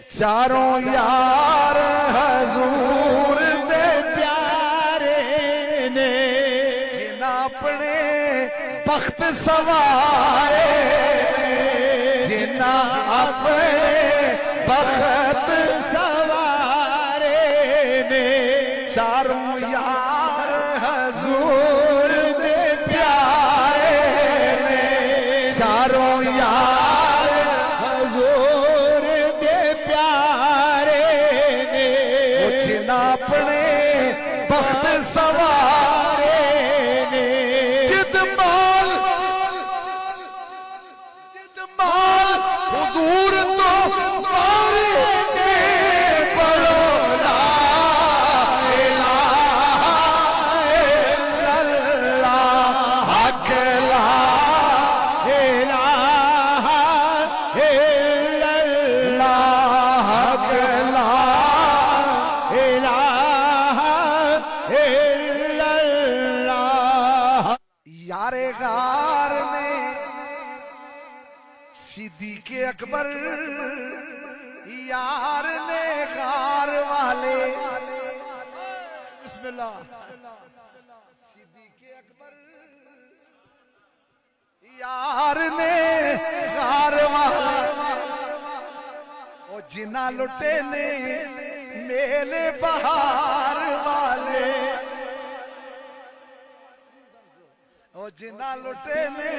چاروں یار حضور دے پیارے نے جنہ اپنے بخت سوارے جنہ اپنے بخت سوارے نے چاروں یار حضور دے پیارے نے چاروں یار حضور دے پیارے نے جنہ اپنے بخت سوارے نے جد مال حضور تو ماری نے پڑھو لا الہ الا اللہ حق لا الہ الا اللہ حق لا الہ الا اللہ یار غار نے صدیق اکبر یار نے غار والے بسم اللہ صدیق اکبر یار نے غار والے او جنہ لٹے نے میلے بہار والے او جنہ لٹے نے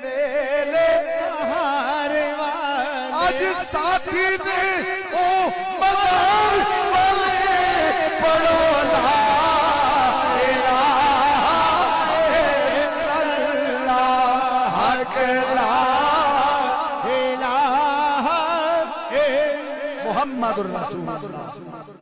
میلے بہار والے آج ساتھی نے او مزار والے پڑھو لا الہ الا اللہ حق لا الہ الا محمد الرسول اللہ